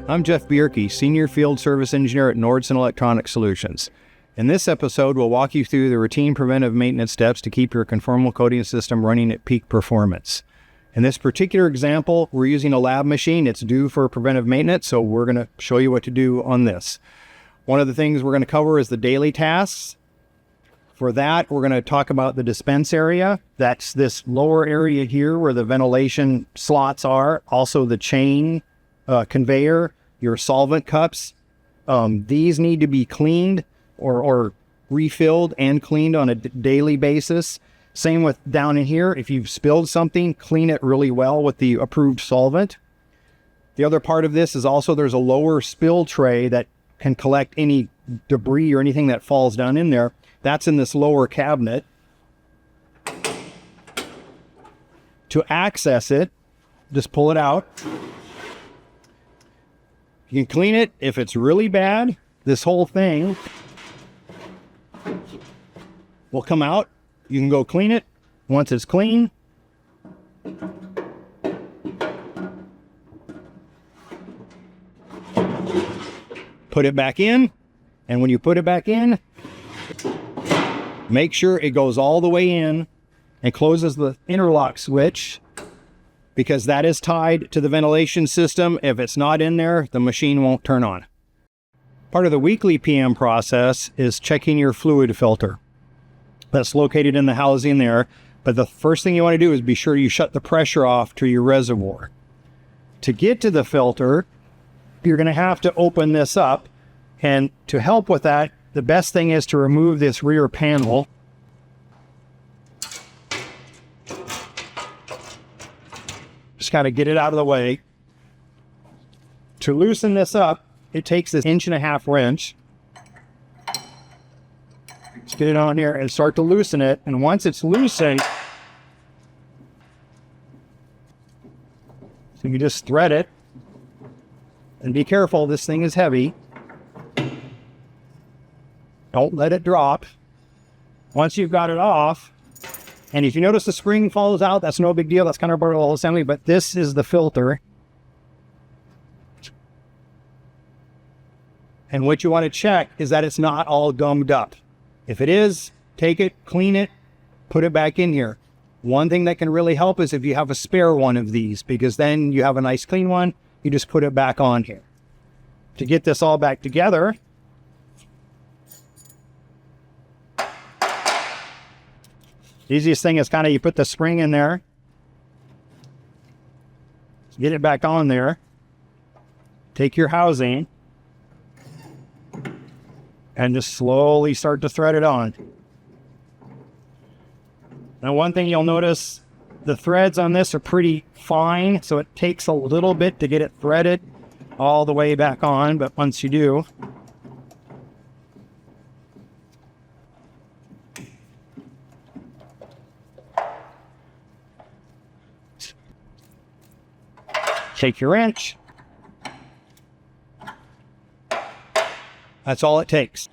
I'm Jeff Bierke, Senior Field Service Engineer at Nordson Electronics Solutions. In this episode, we'll walk you through the routine preventive maintenance steps to keep your conformal coating system running at peak performance. In this particular example, we're using a lab machine. It's due for preventive maintenance, so we're going to show you what to do on this. One of the things we're going to cover is the daily tasks. For that, we're going to talk about the dispense area. That's this lower area here where the ventilation slots are. Also the chain conveyor, your solvent cups. These need to be cleaned or refilled and cleaned on a daily basis. Same with down in here. If you've spilled something, clean it really well with the approved solvent. The other part of this is also there's a lower spill tray that can collect any debris or anything that falls down in there. That's in this lower cabinet. To access it, just pull it out. You can clean it. If it's really bad, this whole thing will come out. You can go clean it. Once it's clean, put it back in. And when you put it back in, make sure it goes all the way in and closes the interlock switch, because that is tied to the ventilation system. If it's not in there, the machine won't turn on. Part of the weekly PM process is checking your fluid filter. That's located in the housing there. But the first thing you want to do is be sure you shut the pressure off to your reservoir. To get to the filter, you're going to have to open this up. And to help with that, the best thing is to remove this rear panel. Just got to get it out of the way. To loosen this up, it takes this 1.5-inch wrench. Let's get it on here and start to loosen it. And once it's loosened, so you just thread it. And be careful, this thing is heavy. Don't let it drop. Once you've got it off, and if you notice the spring falls out, that's no big deal. That's kind of part of the whole assembly, but this is the filter. And what you want to check is that it's not all gummed up. If it is, take it, clean it, put it back in here. One thing that can really help is if you have a spare one of these, because then you have a nice clean one, you just put it back on here. To get this all back together, the easiest thing is kind of you put the spring in there, get it back on there, take your housing, and just slowly start to thread it on. Now, one thing you'll notice, the threads on this are pretty fine, so it takes a little bit to get it threaded all the way back on, but once you do, take your wrench. That's all it takes.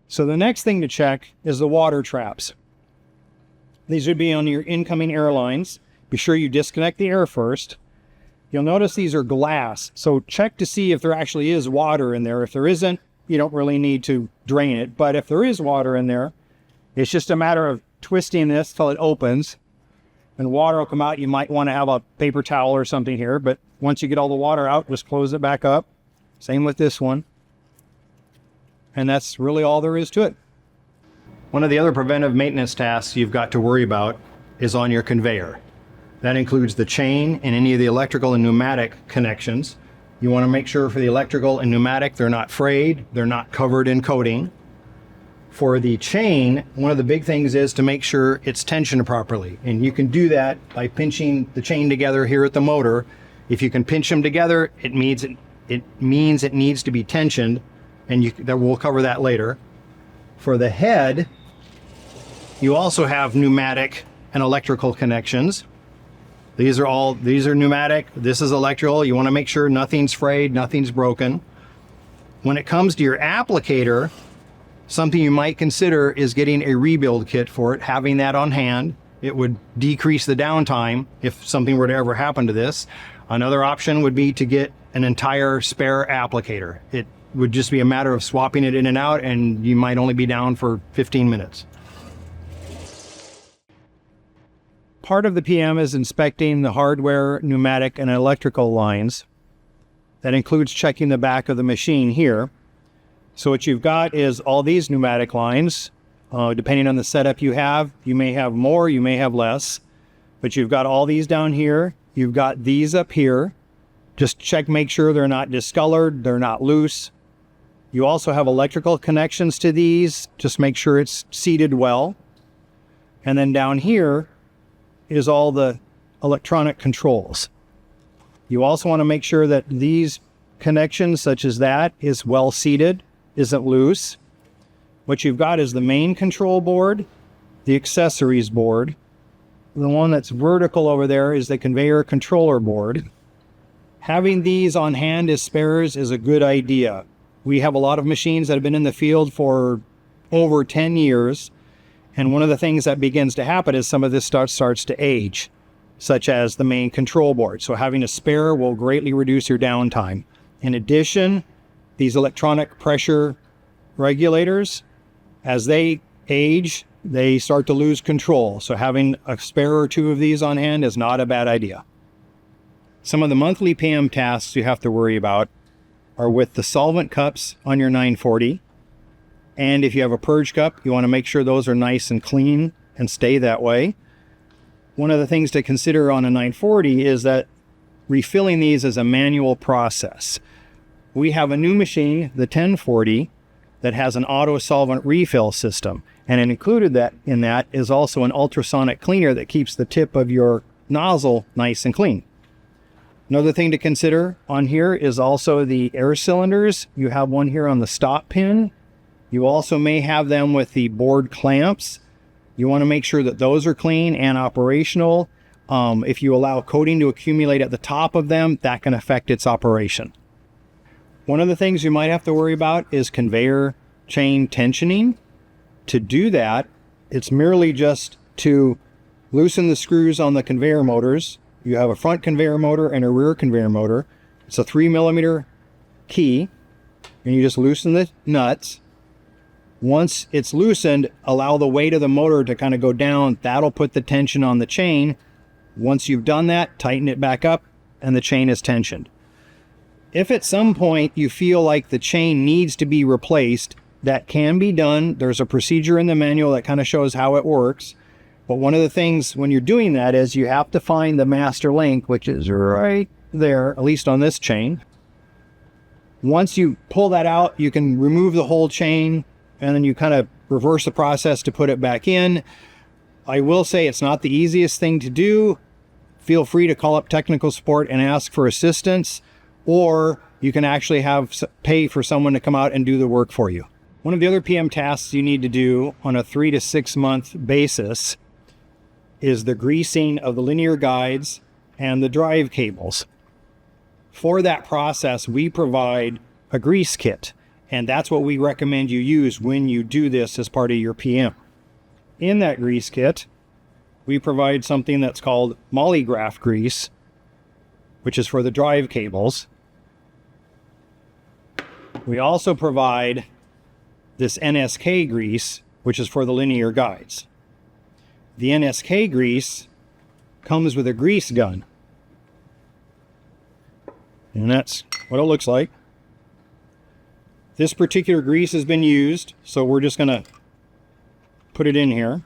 So the next thing to check is the water traps. These would be on your incoming air lines. Be sure you disconnect the air first. You'll notice these are glass, so check to see if there actually is water in there. If there isn't, you don't really need to drain it. But if there is water in there, it's just a matter of twisting this till it opens, and water will come out. You might want to have a paper towel or something here, but once you get all the water out, just close it back up. Same with this one. And that's really all there is to it. One of the other preventive maintenance tasks you've got to worry about is on your conveyor. That includes the chain and any of the electrical and pneumatic connections. You want to make sure for the electrical and pneumatic, they're not frayed, they're not covered in coating. For the chain, one of the big things is to make sure it's tensioned properly. And you can do that by pinching the chain together here at the motor. If you can pinch them together, it means it needs to be tensioned, and we'll cover that later. For the head, you also have pneumatic and electrical connections. These are pneumatic, this is electrical. You want to make sure nothing's frayed, nothing's broken. When it comes to your applicator, something you might consider is getting a rebuild kit for it, having that on hand. It would decrease the downtime if something were to ever happen to this. Another option would be to get an entire spare applicator. It would just be a matter of swapping it in and out, and you might only be down for 15 minutes. Part of the PM is inspecting the hardware, pneumatic, and electrical lines. That includes checking the back of the machine here. So what you've got is all these pneumatic lines. Depending on the setup you may have more, you may have less. But you've got all these down here. You've got these up here. Just check, make sure they're not discolored, they're not loose. You also have electrical connections to these. Just make sure it's seated well. And then down here is all the electronic controls. You also want to make sure that these connections, such as that, is well seated, isn't loose. What you've got is the main control board, the accessories board. The one that's vertical over there is the conveyor controller board. Having these on hand as spares is a good idea. We have a lot of machines that have been in the field for over 10 years. And one of the things that begins to happen is some of this starts to age, such as the main control board. So having a spare will greatly reduce your downtime. In addition, these electronic pressure regulators, as they age, they start to lose control. So having a spare or two of these on hand is not a bad idea. Some of the monthly PM tasks you have to worry about are with the solvent cups on your 940. And if you have a purge cup, you want to make sure those are nice and clean and stay that way. One of the things to consider on a 940 is that refilling these is a manual process. We have a new machine, the 1040, that has an auto solvent refill system. And included in that is also an ultrasonic cleaner that keeps the tip of your nozzle nice and clean. Another thing to consider on here is also the air cylinders. You have one here on the stop pin. You also may have them with the board clamps. You want to make sure that those are clean and operational. If you allow coating to accumulate at the top of them, that can affect its operation. One of the things you might have to worry about is conveyor chain tensioning. To do that, it's merely just to loosen the screws on the conveyor motors. You have a front conveyor motor and a rear conveyor motor. It's a 3mm key, and you just loosen the nuts. Once it's loosened, allow the weight of the motor to kind of go down. That'll put the tension on the chain. Once you've done that, tighten it back up, and the chain is tensioned. If at some point you feel like the chain needs to be replaced, that can be done. There's a procedure in the manual that kind of shows how it works. But one of the things when you're doing that is you have to find the master link, which is right there, at least on this chain. Once you pull that out, you can remove the whole chain, and then you kind of reverse the process to put it back in. I will say it's not the easiest thing to do. Feel free to call up technical support and ask for assistance, or you can actually pay for someone to come out and do the work for you. One of the other PM tasks you need to do on a 3 to 6 month basis is the greasing of the linear guides and the drive cables. For that process, we provide a grease kit, and that's what we recommend you use when you do this as part of your PM. In that grease kit, we provide something that's called Mollygraph grease, which is for the drive cables. We also provide this NSK grease, which is for the linear guides. The NSK grease comes with a grease gun. And that's what it looks like. This particular grease has been used, so we're just going to put it in here.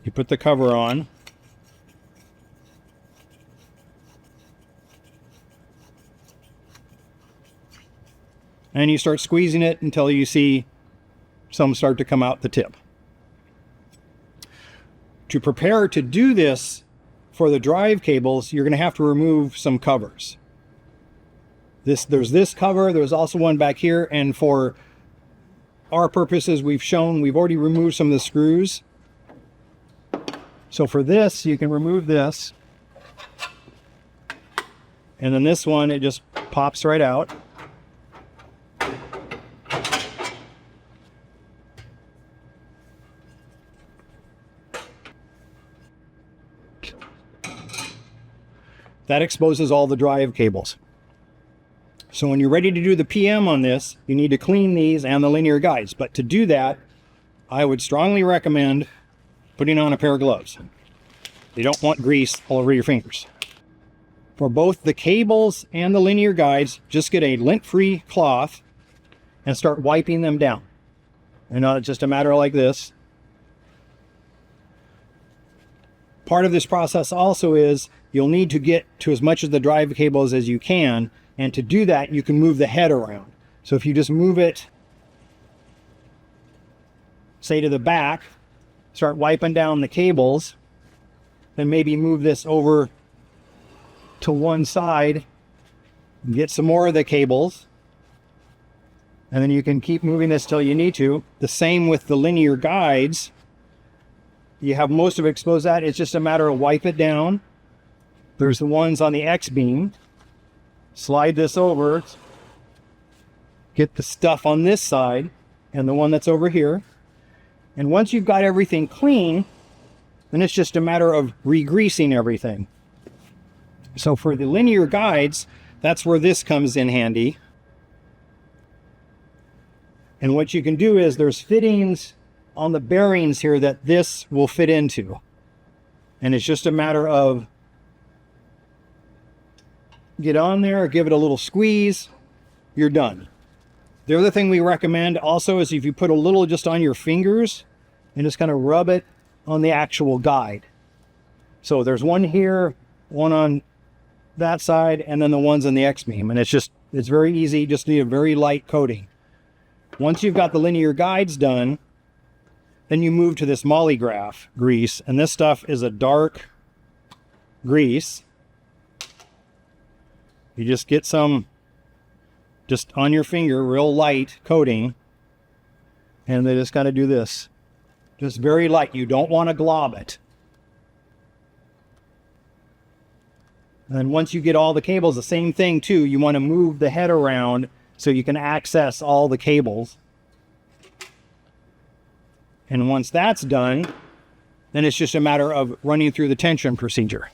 You put the cover on. And you start squeezing it until you see some start to come out the tip. To prepare to do this for the drive cables, you're going to have to remove some covers. There's this cover, there's also one back here, and for our purposes, we've already removed some of the screws. So for this, you can remove this. And then this one, it just pops right out. that exposes all the drive cables. So when you're ready to do the PM on this, you need to clean these and the linear guides. But to do that, I would strongly recommend putting on a pair of gloves. You don't want grease all over your fingers. For both the cables and the linear guides, just get a lint-free cloth and start wiping them down. And just a matter like this. Part of this process also is you'll need to get to as much of the drive cables as you can, and to do that you can move the head around. So if you just move it, say to the back, start wiping down the cables, then maybe move this over to one side, get some more of the cables, and then you can keep moving this till you need to. The same with the linear guides. You have most of it exposed. That it's just a matter of wipe it down. There's the ones on the X-beam. Slide this over, get the stuff on this side and the one that's over here. And once you've got everything clean, then it's just a matter of re-greasing everything. So for the linear guides, that's where this comes in handy. And what you can do is there's fittings on the bearings here that this will fit into. And it's just a matter of get on there, give it a little squeeze, you're done. The other thing we recommend also is if you put a little just on your fingers and just kind of rub it on the actual guide. So there's one here, one on that side, and then the ones on the X-beam. And it's very easy, just need a very light coating. Once you've got the linear guides done, then you move to this mollygraph grease, and this stuff is a dark grease. You just get some just on your finger, real light coating, and they just got to do this. Just very light. You don't want to glob it. And once you get all the cables, the same thing too, you want to move the head around so you can access all the cables. And once that's done, then it's just a matter of running through the tension procedure.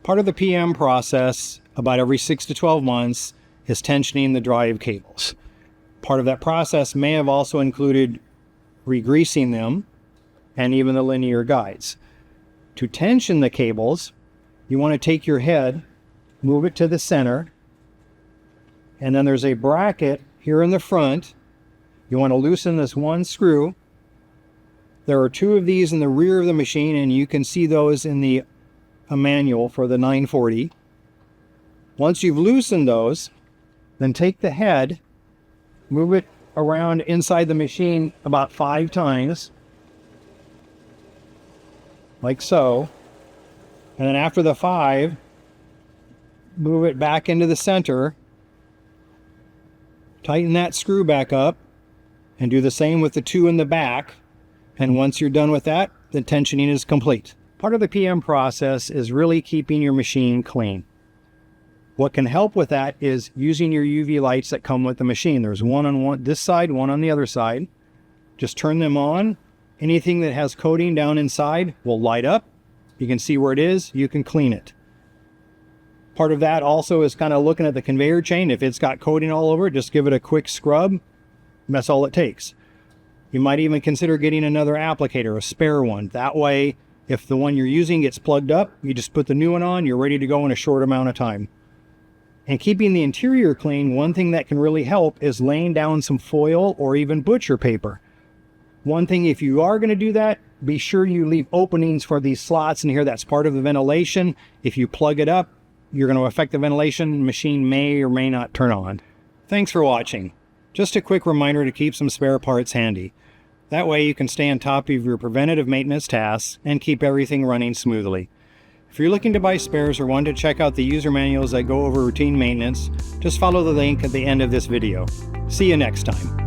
Part of the PM process, about every 6 to 12 months, is tensioning the drive cables. Part of that process may have also included re-greasing them and even the linear guides. To tension the cables, you want to take your head, move it to the center, and then there's a bracket here in the front. You want to loosen this one screw. There are 2 of these in the rear of the machine, and you can see those in the manual for the 940. Once you've loosened those, then take the head, move it around inside the machine about 5 times, like so. And then after the 5, move it back into the center, tighten that screw back up, and do the same with the 2 in the back. And once you're done with that, the tensioning is complete. Part of the PM process is really keeping your machine clean. What can help with that is using your UV lights that come with the machine. There's one on this side, one on the other side. Just turn them on. Anything that has coating down inside will light up. You can see where it is. You can clean it. Part of that also is kind of looking at the conveyor chain. If it's got coating all over it, just give it a quick scrub. And that's all it takes. You might even consider getting another applicator, a spare one. That way, if the one you're using gets plugged up, you just put the new one on, you're ready to go in a short amount of time. And keeping the interior clean, one thing that can really help is laying down some foil or even butcher paper. One thing, if you are going to do that, be sure you leave openings for these slots in here. That's part of the ventilation. If you plug it up, you're going to affect the ventilation. The machine may or may not turn on. Thanks for watching. Just a quick reminder to keep some spare parts handy. That way you can stay on top of your preventative maintenance tasks and keep everything running smoothly. If you're looking to buy spares or want to check out the user manuals that go over routine maintenance, just follow the link at the end of this video. See you next time.